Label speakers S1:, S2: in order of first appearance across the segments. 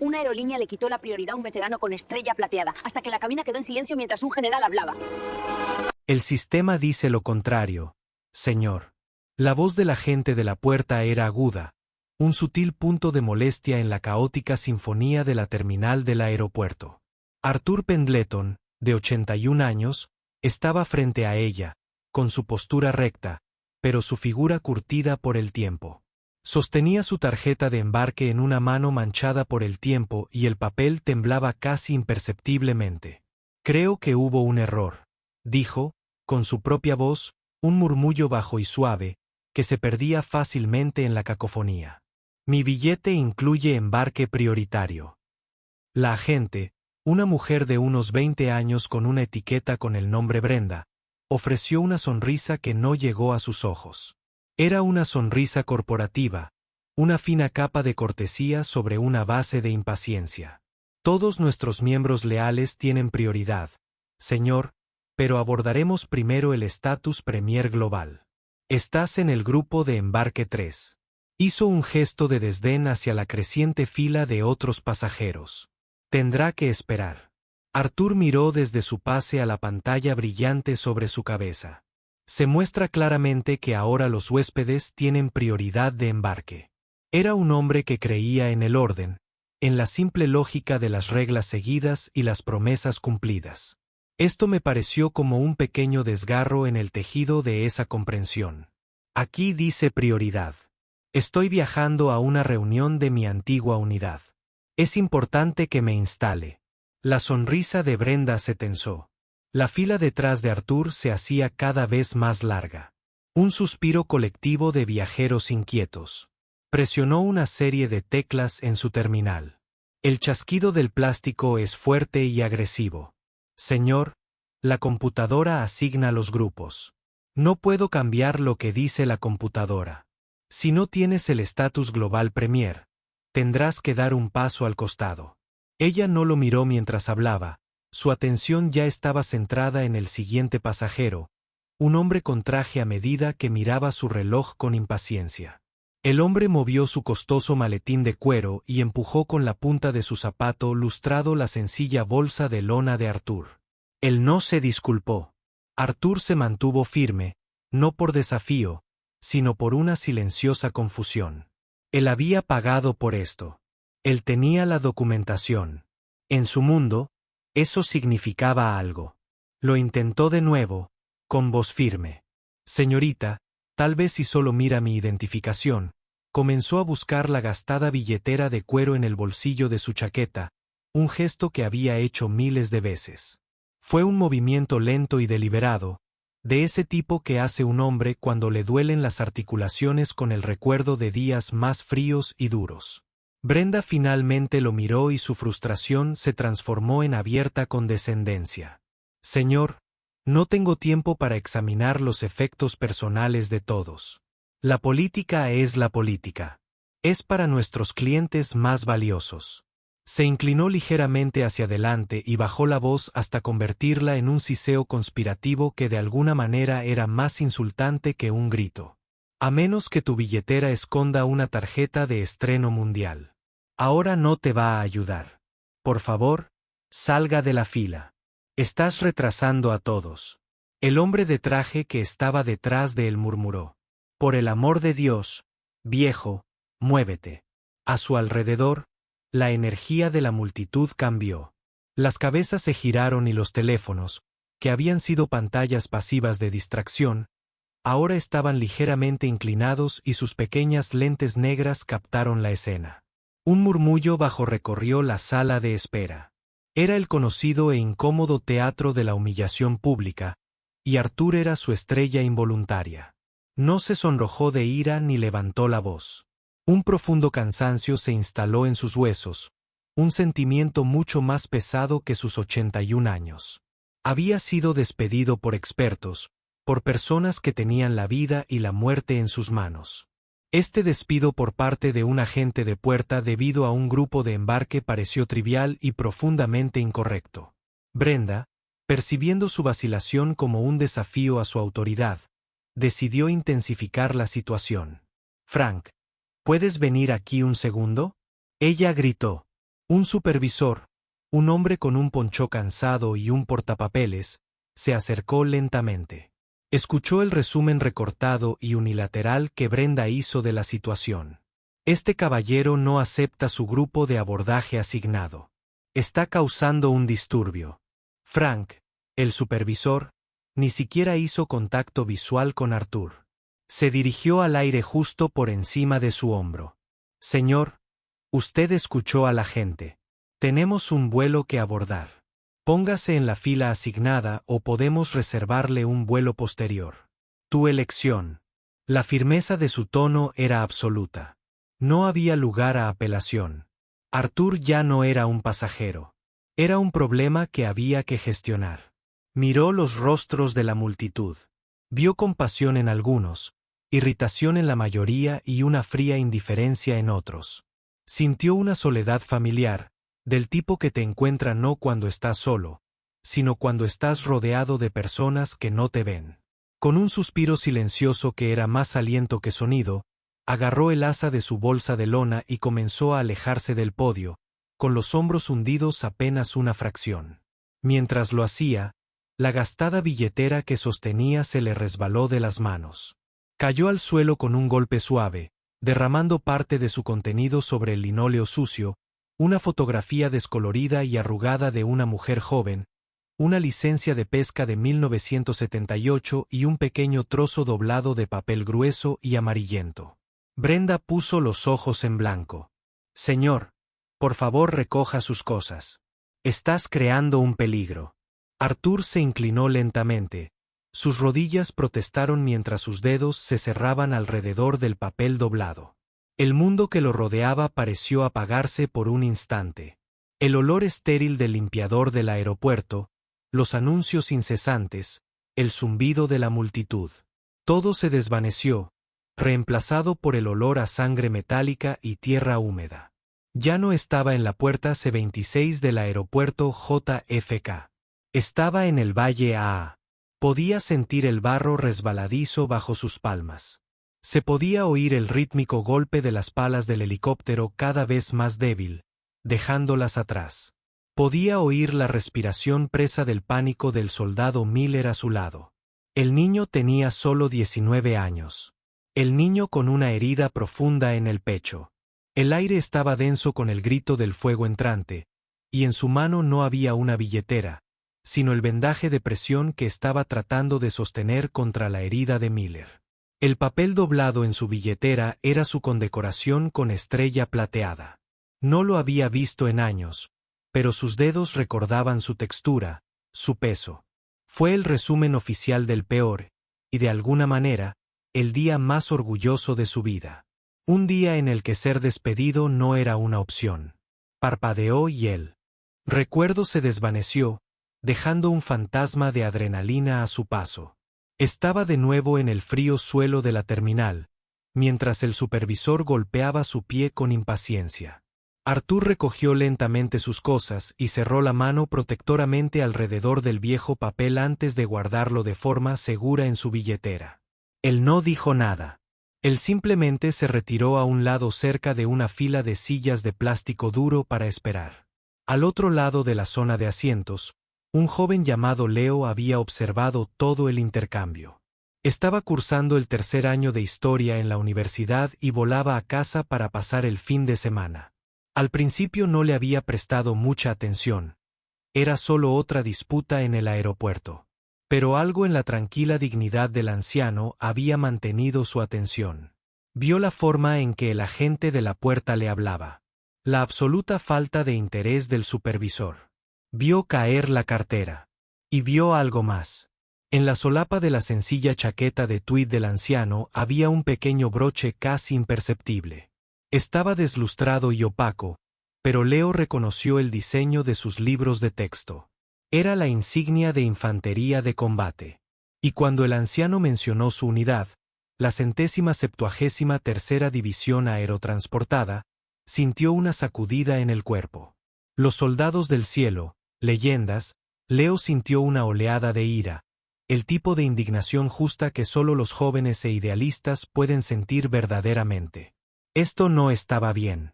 S1: Una aerolínea le quitó la prioridad a un veterano con estrella plateada, hasta que la cabina quedó en silencio mientras un general hablaba.
S2: El sistema dice lo contrario, señor. La voz del agente de la puerta era aguda, un sutil punto de molestia en la caótica sinfonía de la terminal del aeropuerto. Arthur Pendleton, de 81 años, estaba frente a ella, con su postura recta, pero su figura curtida por el tiempo. Sostenía su tarjeta de embarque en una mano manchada por el tiempo y el papel temblaba casi imperceptiblemente. Creo que hubo un error, dijo, con su propia voz, un murmullo bajo y suave, que se perdía fácilmente en la cacofonía. Mi billete incluye embarque prioritario. La agente, una mujer de unos 20 años con una etiqueta con el nombre Brenda, ofreció una sonrisa que no llegó a sus ojos. Era una sonrisa corporativa, una fina capa de cortesía sobre una base de impaciencia. Todos nuestros miembros leales tienen prioridad, señor, pero abordaremos primero el estatus Premier Global. Estás en el grupo de embarque 3. Hizo un gesto de desdén hacia la creciente fila de otros pasajeros. Tendrá que esperar. Arthur miró desde su pase a la pantalla brillante sobre su cabeza. Se muestra claramente que ahora los huéspedes tienen prioridad de embarque. Era un hombre que creía en el orden, en la simple lógica de las reglas seguidas y las promesas cumplidas. Esto me pareció como un pequeño desgarro en el tejido de esa comprensión. Aquí dice prioridad. Estoy viajando a una reunión de mi antigua unidad. Es importante que me instale. La sonrisa de Brenda se tensó. La fila detrás de Arthur se hacía cada vez más larga. Un suspiro colectivo de viajeros inquietos. Presionó una serie de teclas en su terminal. El chasquido del plástico es fuerte y agresivo. Señor, la computadora asigna los grupos. No puedo cambiar lo que dice la computadora. Si no tienes el estatus global Premier, tendrás que dar un paso al costado. Ella no lo miró mientras hablaba, su atención ya estaba centrada en el siguiente pasajero, un hombre con traje a medida que miraba su reloj con impaciencia. El hombre movió su costoso maletín de cuero y empujó con la punta de su zapato lustrado la sencilla bolsa de lona de Arthur. Él no se disculpó. Arthur se mantuvo firme, no por desafío, sino por una silenciosa confusión. Él había pagado por esto. Él tenía la documentación. En su mundo, eso significaba algo. Lo intentó de nuevo, con voz firme. Señorita, tal vez si solo mira mi identificación. Comenzó a buscar la gastada billetera de cuero en el bolsillo de su chaqueta, un gesto que había hecho miles de veces. Fue un movimiento lento y deliberado, de ese tipo que hace un hombre cuando le duelen las articulaciones con el recuerdo de días más fríos y duros. Brenda finalmente lo miró y su frustración se transformó en abierta condescendencia. Señor, no tengo tiempo para examinar los efectos personales de todos. La política es la política. Es para nuestros clientes más valiosos. Se inclinó ligeramente hacia adelante y bajó la voz hasta convertirla en un siseo conspirativo que de alguna manera era más insultante que un grito. A menos que tu billetera esconda una tarjeta de estreno mundial. Ahora no te va a ayudar. Por favor, salga de la fila. Estás retrasando a todos. El hombre de traje que estaba detrás de él murmuró. Por el amor de Dios, viejo, muévete. A su alrededor, la energía de la multitud cambió. Las cabezas se giraron y los teléfonos, que habían sido pantallas pasivas de distracción, ahora estaban ligeramente inclinados y sus pequeñas lentes negras captaron la escena. Un murmullo bajo recorrió la sala de espera. Era el conocido e incómodo teatro de la humillación pública, y Arthur era su estrella involuntaria. No se sonrojó de ira ni levantó la voz. Un profundo cansancio se instaló en sus huesos, un sentimiento mucho más pesado que sus 81 años. Había sido despedido por expertos, por personas que tenían la vida y la muerte en sus manos. Este despido por parte de un agente de puerta debido a un grupo de embarque pareció trivial y profundamente incorrecto. Brenda, percibiendo su vacilación como un desafío a su autoridad, decidió intensificar la situación. Frank, ¿puedes venir aquí un segundo? Ella gritó. Un supervisor, un hombre con un poncho cansado y un portapapeles, se acercó lentamente. Escuchó el resumen recortado y unilateral que Brenda hizo de la situación. Este caballero no acepta su grupo de abordaje asignado. Está causando un disturbio. Frank, el supervisor, ni siquiera hizo contacto visual con Arthur. Se dirigió al aire justo por encima de su hombro. Señor, usted escuchó a la gente. Tenemos un vuelo que abordar. Póngase en la fila asignada o podemos reservarle un vuelo posterior. Tu elección. La firmeza de su tono era absoluta. No había lugar a apelación. Arthur ya no era un pasajero. Era un problema que había que gestionar. Miró los rostros de la multitud. Vio compasión en algunos, irritación en la mayoría y una fría indiferencia en otros. Sintió una soledad familiar, del tipo que te encuentra no cuando estás solo, sino cuando estás rodeado de personas que no te ven. Con un suspiro silencioso que era más aliento que sonido, agarró el asa de su bolsa de lona y comenzó a alejarse del podio, con los hombros hundidos apenas una fracción. Mientras lo hacía, la gastada billetera que sostenía se le resbaló de las manos. Cayó al suelo con un golpe suave, derramando parte de su contenido sobre el linóleo sucio, una fotografía descolorida y arrugada de una mujer joven, una licencia de pesca de 1978 y un pequeño trozo doblado de papel grueso y amarillento. Brenda puso los ojos en blanco. Señor, por favor recoja sus cosas. Estás creando un peligro. Arthur se inclinó lentamente. Sus rodillas protestaron mientras sus dedos se cerraban alrededor del papel doblado. El mundo que lo rodeaba pareció apagarse por un instante. El olor estéril del limpiador del aeropuerto, los anuncios incesantes, el zumbido de la multitud. Todo se desvaneció, reemplazado por el olor a sangre metálica y tierra húmeda. Ya no estaba en la puerta C-26 del aeropuerto JFK. Estaba en el Valle AA. Podía sentir el barro resbaladizo bajo sus palmas. Se podía oír el rítmico golpe de las palas del helicóptero cada vez más débil, dejándolas atrás. Podía oír la respiración presa del pánico del soldado Miller a su lado. El niño tenía solo 19 años. El niño con una herida profunda en el pecho. El aire estaba denso con el grito del fuego entrante, y en su mano no había una billetera, sino el vendaje de presión que estaba tratando de sostener contra la herida de Miller. El papel doblado en su billetera era su condecoración con estrella plateada. No lo había visto en años, pero sus dedos recordaban su textura, su peso. Fue el resumen oficial del peor, y de alguna manera, el día más orgulloso de su vida. Un día en el que ser despedido no era una opción. Parpadeó y el recuerdo se desvaneció, dejando un fantasma de adrenalina a su paso. Estaba de nuevo en el frío suelo de la terminal, mientras el supervisor golpeaba su pie con impaciencia. Arthur recogió lentamente sus cosas y cerró la mano protectoramente alrededor del viejo papel antes de guardarlo de forma segura en su billetera. Él no dijo nada. Él simplemente se retiró a un lado cerca de una fila de sillas de plástico duro para esperar. Al otro lado de la zona de asientos, un joven llamado Leo había observado todo el intercambio. Estaba cursando el tercer año de historia en la universidad y volaba a casa para pasar el fin de semana. Al principio no le había prestado mucha atención. Era solo otra disputa en el aeropuerto. Pero algo en la tranquila dignidad del anciano había mantenido su atención. Vio la forma en que el agente de la puerta le hablaba. La absoluta falta de interés del supervisor. Vio caer la cartera. Y vio algo más. En la solapa de la sencilla chaqueta de tuit del anciano había un pequeño broche casi imperceptible. Estaba deslustrado y opaco, pero Leo reconoció el diseño de sus libros de texto. Era la insignia de infantería de combate. Y cuando el anciano mencionó su unidad, la 173ª División Aerotransportada, sintió una sacudida en el cuerpo. Los soldados del cielo, leyendas, Leo sintió una oleada de ira, el tipo de indignación justa que solo los jóvenes e idealistas pueden sentir verdaderamente. Esto no estaba bien.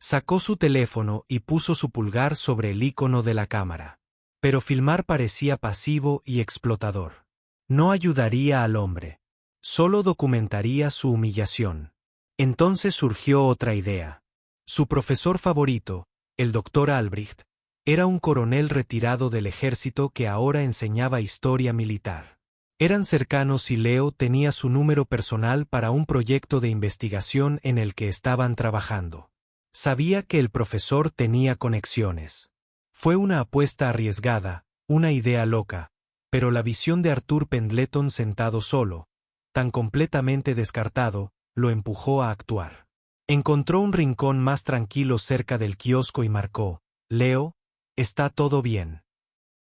S2: Sacó su teléfono y puso su pulgar sobre el icono de la cámara. Pero filmar parecía pasivo y explotador. No ayudaría al hombre. Solo documentaría su humillación. Entonces surgió otra idea. Su profesor favorito, el Dr. Albrecht, era un coronel retirado del ejército que ahora enseñaba historia militar. Eran cercanos y Leo tenía su número personal para un proyecto de investigación en el que estaban trabajando. Sabía que el profesor tenía conexiones. Fue una apuesta arriesgada, una idea loca, pero la visión de Arthur Pendleton sentado solo, tan completamente descartado, lo empujó a actuar. Encontró un rincón más tranquilo cerca del kiosco y marcó: «Leo, ¿está todo bien?».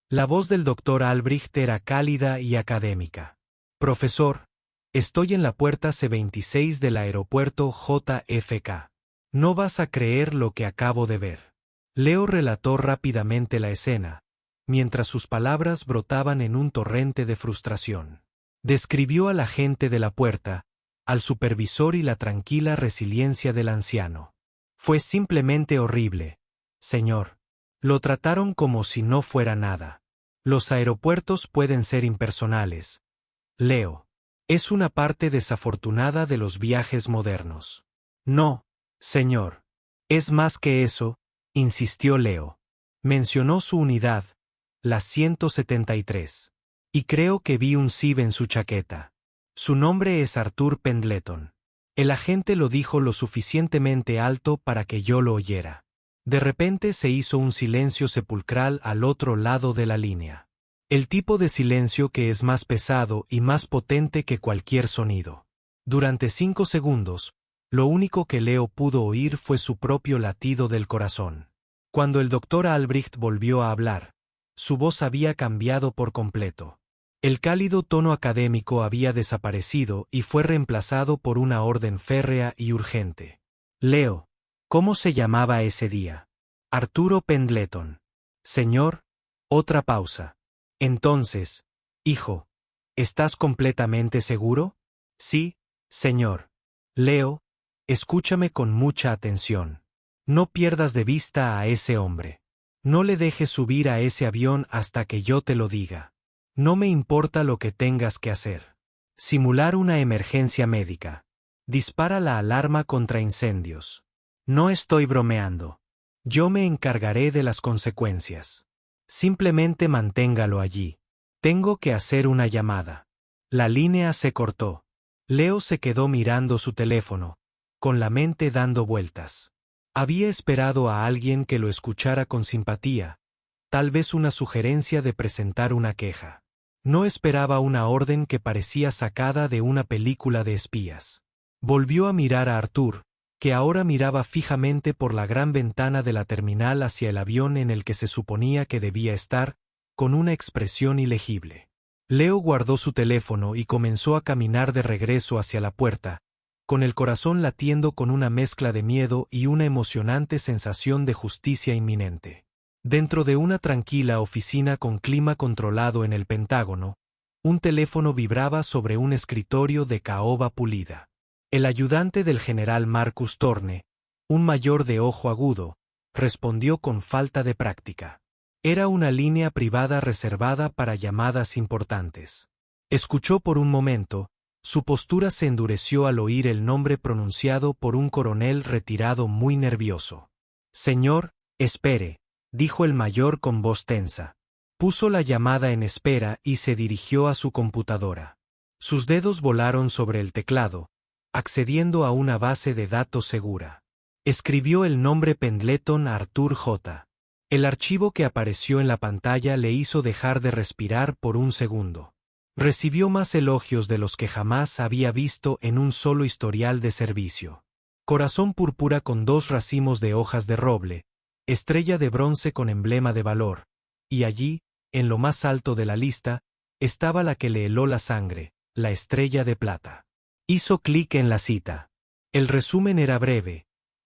S2: La voz del Dr. Albrecht era cálida y académica. «Profesor, estoy en la puerta C-26 del aeropuerto JFK. No vas a creer lo que acabo de ver». Leo relató rápidamente la escena, mientras sus palabras brotaban en un torrente de frustración. Describió a la gente de la puerta, al supervisor y la tranquila resiliencia del anciano. «Fue simplemente horrible, señor. Lo trataron como si no fuera nada. Los aeropuertos pueden ser impersonales. Leo. Es una parte desafortunada de los viajes modernos». «No, señor. Es más que eso», insistió Leo. Mencionó su unidad, la 173. «Y creo que vi un SIV en su chaqueta. Su nombre es Arthur Pendleton». El agente lo dijo lo suficientemente alto para que yo lo oyera. De repente se hizo un silencio sepulcral al otro lado de la línea. El tipo de silencio que es más pesado y más potente que cualquier sonido. Durante 5 segundos, lo único que Leo pudo oír fue su propio latido del corazón. Cuando el Dr. Albrecht volvió a hablar, su voz había cambiado por completo. El cálido tono académico había desaparecido y fue reemplazado por una orden férrea y urgente. «Leo, ¿cómo se llamaba ese día?». «Arturo Pendleton». «Señor». Otra pausa. «Entonces, hijo, ¿estás completamente seguro?». «Sí, señor». «Leo, escúchame con mucha atención. No pierdas de vista a ese hombre. No le dejes subir a ese avión hasta que yo te lo diga. No me importa lo que tengas que hacer. Simular una emergencia médica. Dispara la alarma contra incendios. No estoy bromeando. Yo me encargaré de las consecuencias. Simplemente manténgalo allí. Tengo que hacer una llamada». La línea se cortó. Leo se quedó mirando su teléfono, con la mente dando vueltas. Había esperado a alguien que lo escuchara con simpatía, tal vez una sugerencia de presentar una queja. No esperaba una orden que parecía sacada de una película de espías. Volvió a mirar a Arthur, que ahora miraba fijamente por la gran ventana de la terminal hacia el avión en el que se suponía que debía estar, con una expresión ilegible. Leo guardó su teléfono y comenzó a caminar de regreso hacia la puerta, con el corazón latiendo con una mezcla de miedo y una emocionante sensación de justicia inminente. Dentro de una tranquila oficina con clima controlado en el Pentágono, un teléfono vibraba sobre un escritorio de caoba pulida. El ayudante del general Marcus Thorne, un mayor de ojo agudo, respondió con falta de práctica. Era una línea privada reservada para llamadas importantes. Escuchó por un momento, su postura se endureció al oír el nombre pronunciado por un coronel retirado muy nervioso. «Señor, espere», dijo el mayor con voz tensa. Puso la llamada en espera y se dirigió a su computadora. Sus dedos volaron sobre el teclado, accediendo a una base de datos segura. Escribió el nombre Pendleton Arthur J. El archivo que apareció en la pantalla le hizo dejar de respirar por un segundo. Recibió más elogios de los que jamás había visto en un solo historial de servicio. Corazón púrpura con 2 racimos de hojas de roble, estrella de bronce con emblema de valor, y allí, en lo más alto de la lista, estaba la que le heló la sangre, la estrella de plata. Hizo clic en la cita. El resumen era breve,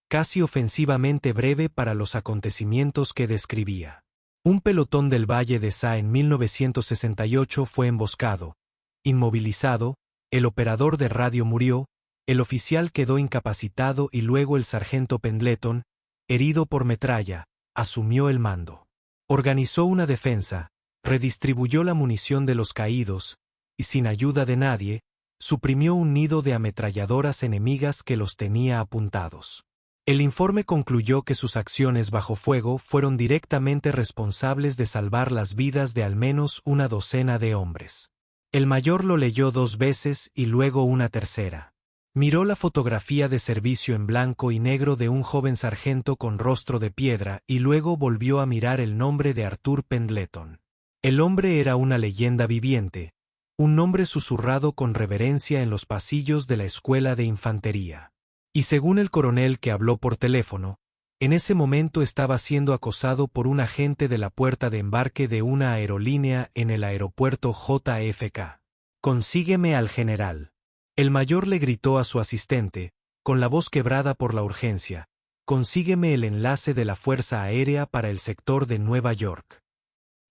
S2: casi ofensivamente breve para los acontecimientos que describía. Un pelotón del Valle de Sa en 1968 fue emboscado, inmovilizado, el operador de radio murió, el oficial quedó incapacitado y luego el sargento Pendleton, herido por metralla, asumió el mando. Organizó una defensa, redistribuyó la munición de los caídos, y sin ayuda de nadie, suprimió un nido de ametralladoras enemigas que los tenía apuntados. El informe concluyó que sus acciones bajo fuego fueron directamente responsables de salvar las vidas de al menos una docena de hombres. El mayor lo leyó 2 veces y luego una tercera. Miró la fotografía de servicio en blanco y negro de un joven sargento con rostro de piedra y luego volvió a mirar el nombre de Arthur Pendleton. El hombre era una leyenda viviente, un nombre susurrado con reverencia en los pasillos de la escuela de infantería. Y según el coronel que habló por teléfono, en ese momento estaba siendo acosado por un agente de la puerta de embarque de una aerolínea en el aeropuerto JFK. «Consígueme al general». El mayor le gritó a su asistente, con la voz quebrada por la urgencia, «Consígueme el enlace de la Fuerza Aérea para el sector de Nueva York.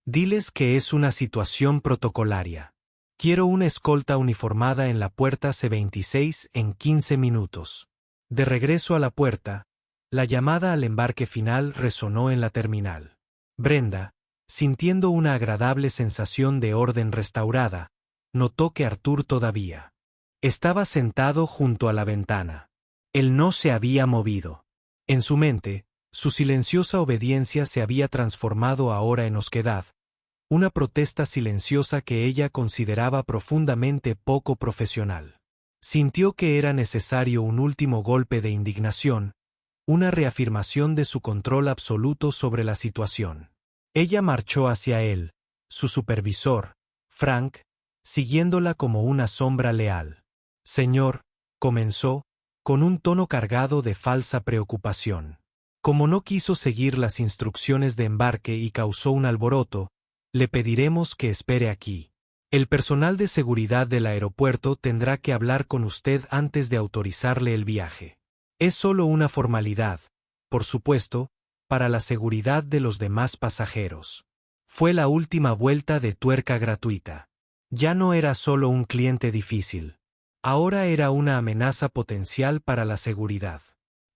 S2: Diles que es una situación protocolaria. Quiero una escolta uniformada en la puerta C-26 en 15 minutos». De regreso a la puerta, la llamada al embarque final resonó en la terminal. Brenda, sintiendo una agradable sensación de orden restaurada, notó que Arthur todavía estaba sentado junto a la ventana. Él no se había movido. En su mente, su silenciosa obediencia se había transformado ahora en osquedad, una protesta silenciosa que ella consideraba profundamente poco profesional. Sintió que era necesario un último golpe de indignación, una reafirmación de su control absoluto sobre la situación. Ella marchó hacia él, su supervisor, Frank, siguiéndola como una sombra leal. «Señor», comenzó, con un tono cargado de falsa preocupación. Como no quiso seguir las instrucciones de embarque y causó un alboroto, le pediremos que espere aquí. El personal de seguridad del aeropuerto tendrá que hablar con usted antes de autorizarle el viaje. Es solo una formalidad, por supuesto, para la seguridad de los demás pasajeros. Fue la última vuelta de tuerca gratuita. Ya no era solo un cliente difícil. Ahora era una amenaza potencial para la seguridad.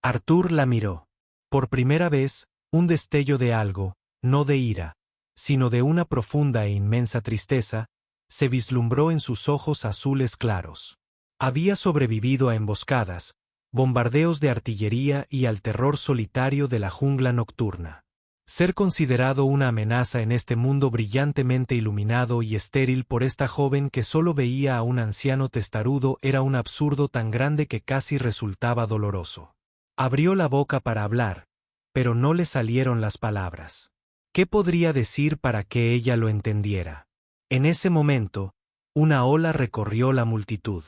S2: Arthur la miró. Por primera vez, un destello de algo, no de ira, sino de una profunda e inmensa tristeza, se vislumbró en sus ojos azules claros. Había sobrevivido a emboscadas, bombardeos de artillería y al terror solitario de la jungla nocturna. Ser considerado una amenaza en este mundo brillantemente iluminado y estéril por esta joven que solo veía a un anciano testarudo era un absurdo tan grande que casi resultaba doloroso. Abrió la boca para hablar, pero no le salieron las palabras. ¿Qué podría decir para que ella lo entendiera? En ese momento, una ola recorrió la multitud.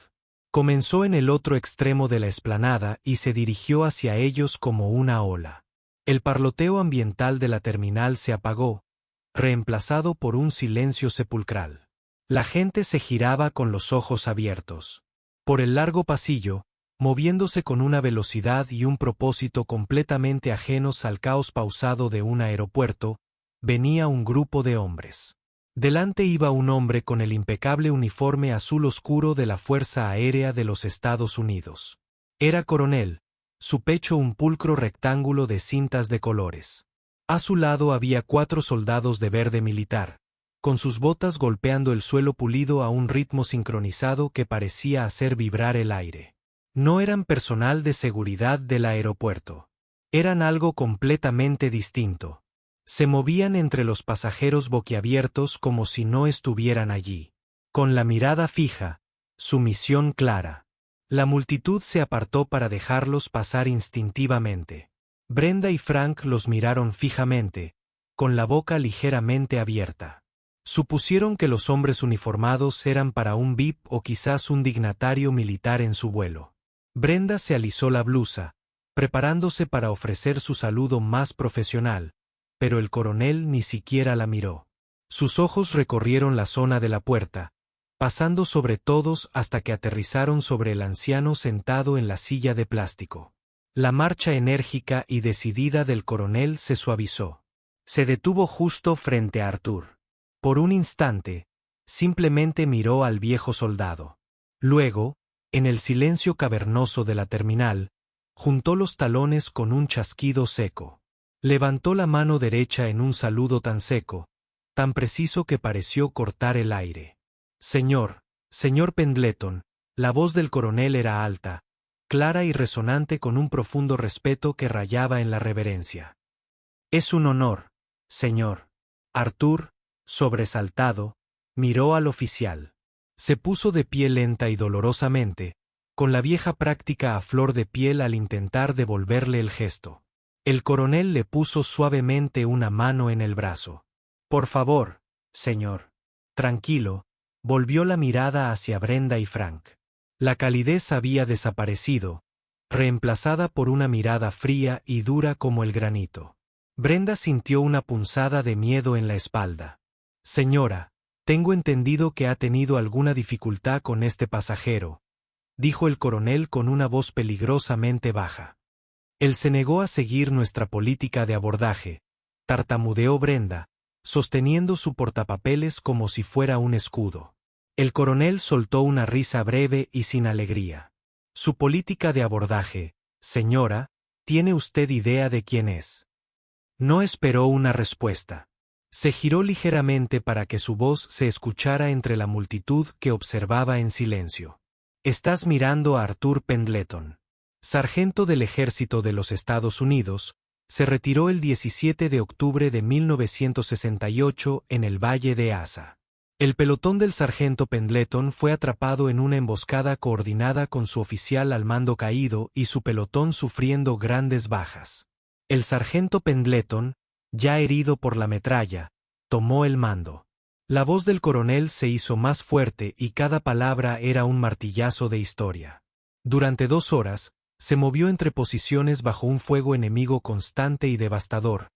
S2: Comenzó en el otro extremo de la explanada y se dirigió hacia ellos como una ola. El parloteo ambiental de la terminal se apagó, reemplazado por un silencio sepulcral. La gente se giraba con los ojos abiertos. Por el largo pasillo, moviéndose con una velocidad y un propósito completamente ajenos al caos pausado de un aeropuerto, venía un grupo de hombres. Delante iba un hombre con el impecable uniforme azul oscuro de la Fuerza Aérea de los Estados Unidos. Era coronel, su pecho un pulcro rectángulo de cintas de colores. A su lado había 4 soldados de verde militar, con sus botas golpeando el suelo pulido a un ritmo sincronizado que parecía hacer vibrar el aire. No eran personal de seguridad del aeropuerto. Eran algo completamente distinto. Se movían entre los pasajeros boquiabiertos como si no estuvieran allí. Con la mirada fija, su misión clara. La multitud se apartó para dejarlos pasar instintivamente. Brenda y Frank los miraron fijamente, con la boca ligeramente abierta. Supusieron que los hombres uniformados eran para un VIP o quizás un dignatario militar en su vuelo. Brenda se alisó la blusa, preparándose para ofrecer su saludo más profesional, pero el coronel ni siquiera la miró. Sus ojos recorrieron la zona de la puerta, pasando sobre todos hasta que aterrizaron sobre el anciano sentado en la silla de plástico. La marcha enérgica y decidida del coronel se suavizó. Se detuvo justo frente a Arthur. Por un instante, simplemente miró al viejo soldado. Luego, en el silencio cavernoso de la terminal, Juntó los talones con un chasquido seco. Levantó la mano derecha en un saludo tan seco, tan preciso que pareció cortar el aire. Señor Pendleton, la voz del coronel era alta, clara y resonante con un profundo respeto que rayaba en la reverencia. Es un honor, señor. Arthur, sobresaltado, miró al oficial. Se puso de pie lenta y dolorosamente, con la vieja práctica a flor de piel al intentar devolverle el gesto. El coronel le puso suavemente una mano en el brazo. Por favor, señor. Tranquilo, volvió la mirada hacia Brenda y Frank. La calidez había desaparecido, reemplazada por una mirada fría y dura como el granito. Brenda sintió una punzada de miedo en la espalda. Señora, tengo entendido que ha tenido alguna dificultad con este pasajero, dijo el coronel con una voz peligrosamente baja. Él se negó a seguir nuestra política de abordaje, tartamudeó Brenda, sosteniendo su portapapeles como si fuera un escudo. El coronel soltó una risa breve y sin alegría. Su política de abordaje, señora, ¿tiene usted idea de quién es? No esperó una respuesta. Se giró ligeramente para que su voz se escuchara entre la multitud que observaba en silencio. Estás mirando a Arthur Pendleton. Sargento del Ejército de los Estados Unidos, se retiró el 17 de octubre de 1968 en el Valle de Asa. El pelotón del sargento Pendleton fue atrapado en una emboscada coordinada con su oficial al mando caído y su pelotón sufriendo grandes bajas. El sargento Pendleton, ya herido por la metralla, tomó el mando. La voz del coronel se hizo más fuerte y cada palabra era un martillazo de historia. Durante 2 horas, se movió entre posiciones bajo un fuego enemigo constante y devastador,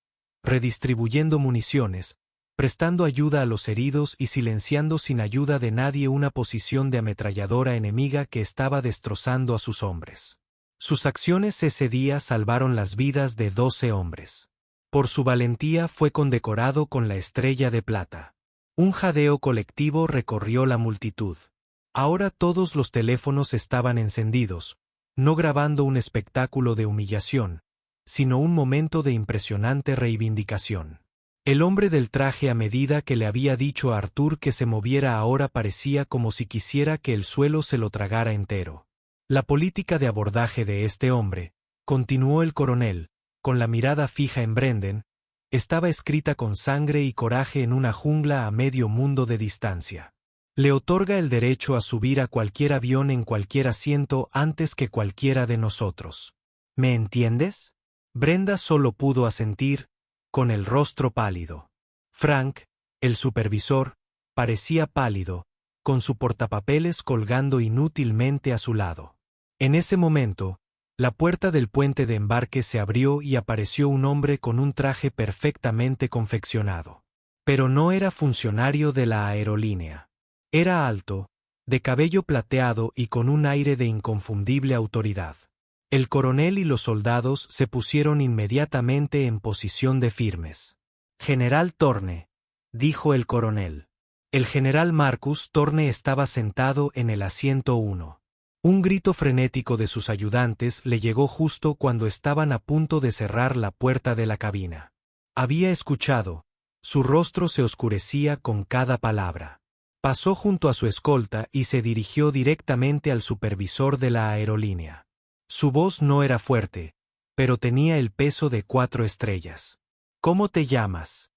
S2: redistribuyendo municiones, prestando ayuda a los heridos y silenciando sin ayuda de nadie una posición de ametralladora enemiga que estaba destrozando a sus hombres. Sus acciones ese día salvaron las vidas de 12 hombres. Por su valentía fue condecorado con la Estrella de Plata. Un jadeo colectivo recorrió la multitud. Ahora todos los teléfonos estaban encendidos, no grabando un espectáculo de humillación, sino un momento de impresionante reivindicación. El hombre del traje a medida que le había dicho a Arthur que se moviera ahora parecía como si quisiera que el suelo se lo tragara entero. La política de abordaje de este hombre, continuó el coronel, con la mirada fija en Brendan, estaba escrita con sangre y coraje en una jungla a medio mundo de distancia. Le otorga el derecho a subir a cualquier avión en cualquier asiento antes que cualquiera de nosotros. ¿Me entiendes? Brenda solo pudo asentir, con el rostro pálido. Frank, el supervisor, parecía pálido, con su portapapeles colgando inútilmente a su lado. En ese momento, la puerta del puente de embarque se abrió y apareció un hombre con un traje perfectamente confeccionado. Pero no era funcionario de la aerolínea. Era alto, de cabello plateado y con un aire de inconfundible autoridad. El coronel y los soldados se pusieron inmediatamente en posición de firmes. General Thorne, dijo el coronel. El general Marcus Thorne estaba sentado en el asiento 1. Un grito frenético de sus ayudantes le llegó justo cuando estaban a punto de cerrar la puerta de la cabina. Había escuchado, su rostro se oscurecía con cada palabra. Pasó junto a su escolta y se dirigió directamente al supervisor de la aerolínea. Su voz no era fuerte, pero tenía el peso de 4 estrellas. ¿Cómo te llamas?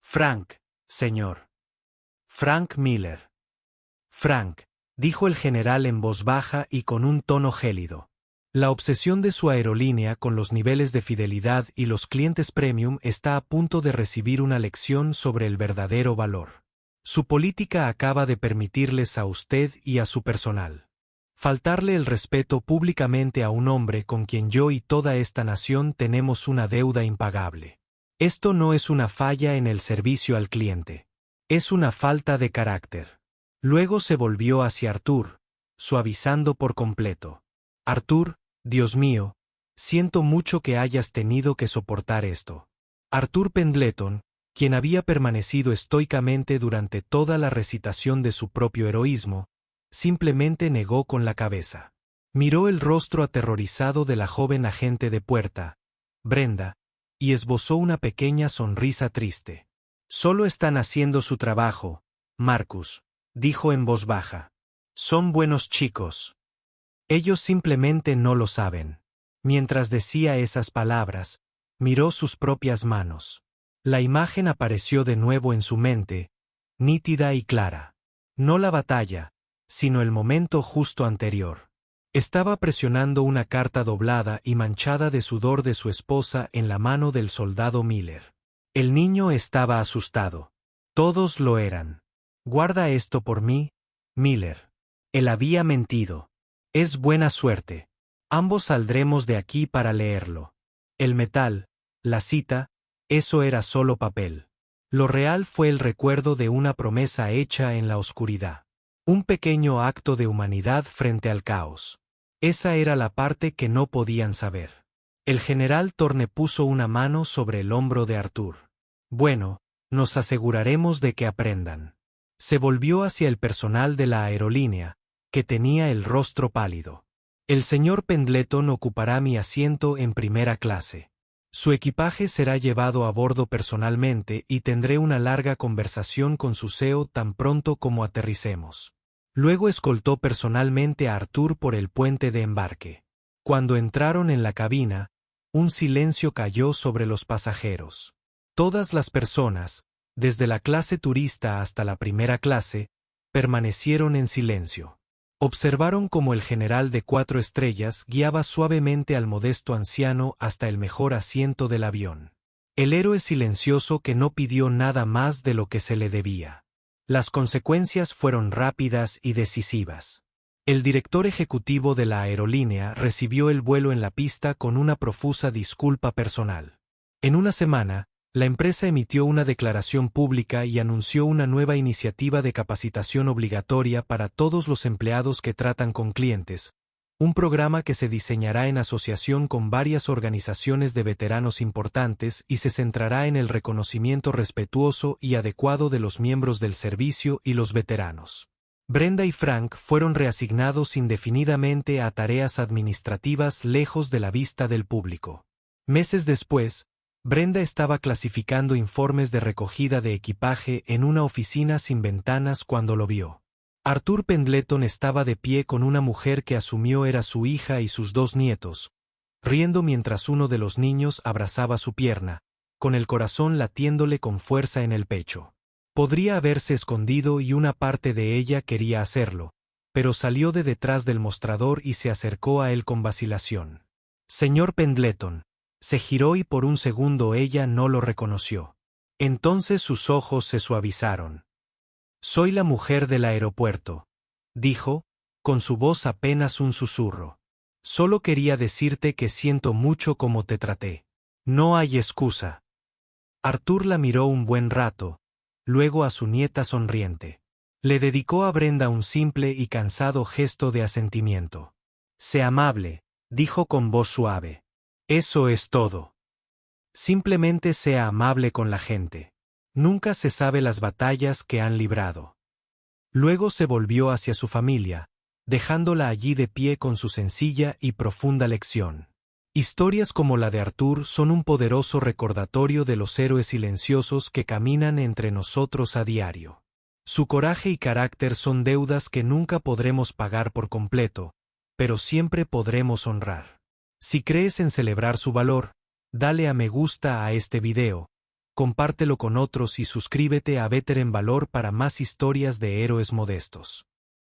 S2: Frank, señor. Frank Miller. Frank, dijo el general en voz baja y con un tono gélido. La obsesión de su aerolínea con los niveles de fidelidad y los clientes premium está a punto de recibir una lección sobre el verdadero valor. Su política acaba de permitirles a usted y a su personal faltarle el respeto públicamente a un hombre con quien yo y toda esta nación tenemos una deuda impagable. Esto no es una falla en el servicio al cliente. Es una falta de carácter. Luego se volvió hacia Arthur, suavizando por completo. Arthur, Dios mío, siento mucho que hayas tenido que soportar esto. Arthur Pendleton, quien había permanecido estoicamente durante toda la recitación de su propio heroísmo, simplemente negó con la cabeza. Miró el rostro aterrorizado de la joven agente de puerta, Brenda, y esbozó una pequeña sonrisa triste. Solo están haciendo su trabajo, Marcus, dijo en voz baja. Son buenos chicos. Ellos simplemente no lo saben. Mientras decía esas palabras, miró sus propias manos. La imagen apareció de nuevo en su mente, nítida y clara. No la batalla, sino el momento justo anterior. Estaba presionando una carta doblada y manchada de sudor de su esposa en la mano del soldado Miller. El niño estaba asustado. Todos lo eran. Guarda esto por mí, Miller. Él había mentido. Es buena suerte. Ambos saldremos de aquí para leerlo. El metal, la cita, eso era solo papel. Lo real fue el recuerdo de una promesa hecha en la oscuridad. Un pequeño acto de humanidad frente al caos. Esa era la parte que no podían saber. El general Thorne puso una mano sobre el hombro de Arthur. Bueno, nos aseguraremos de que aprendan. Se volvió hacia el personal de la aerolínea, que tenía el rostro pálido. El señor Pendleton ocupará mi asiento en primera clase. Su equipaje será llevado a bordo personalmente y tendré una larga conversación con su CEO tan pronto como aterricemos. Luego escoltó personalmente a Arthur por el puente de embarque. Cuando entraron en la cabina, un silencio cayó sobre los pasajeros. Todas las personas, desde la clase turista hasta la primera clase, permanecieron en silencio. Observaron cómo el general de 4 estrellas guiaba suavemente al modesto anciano hasta el mejor asiento del avión. El héroe silencioso que no pidió nada más de lo que se le debía. Las consecuencias fueron rápidas y decisivas. El director ejecutivo de la aerolínea recibió el vuelo en la pista con una profusa disculpa personal. En una semana, la empresa emitió una declaración pública y anunció una nueva iniciativa de capacitación obligatoria para todos los empleados que tratan con clientes, un programa que se diseñará en asociación con varias organizaciones de veteranos importantes y se centrará en el reconocimiento respetuoso y adecuado de los miembros del servicio y los veteranos. Brenda y Frank fueron reasignados indefinidamente a tareas administrativas lejos de la vista del público. Meses después, Brenda estaba clasificando informes de recogida de equipaje en una oficina sin ventanas cuando lo vio. Arthur Pendleton estaba de pie con una mujer que asumió era su hija y sus 2 nietos, riendo mientras uno de los niños abrazaba su pierna, con el corazón latiéndole con fuerza en el pecho. Podría haberse escondido y una parte de ella quería hacerlo, pero salió de detrás del mostrador y se acercó a él con vacilación. Señor Pendleton. Se giró y por un segundo ella no lo reconoció. Entonces sus ojos se suavizaron. Soy la mujer del aeropuerto, dijo, con su voz apenas un susurro. Solo quería decirte que siento mucho cómo te traté. No hay excusa. Arthur la miró un buen rato, luego a su nieta sonriente. Le dedicó a Brenda un simple y cansado gesto de asentimiento. Sé amable, dijo con voz suave. Eso es todo. Simplemente sea amable con la gente. Nunca se sabe las batallas que han librado. Luego se volvió hacia su familia, dejándola allí de pie con su sencilla y profunda lección. Historias como la de Arthur son un poderoso recordatorio de los héroes silenciosos que caminan entre nosotros a diario. Su coraje y carácter son deudas que nunca podremos pagar por completo, pero siempre podremos honrar. Si crees en celebrar su valor, dale a me gusta a este video, compártelo con otros y suscríbete a Veteran Valor para más historias de héroes modestos.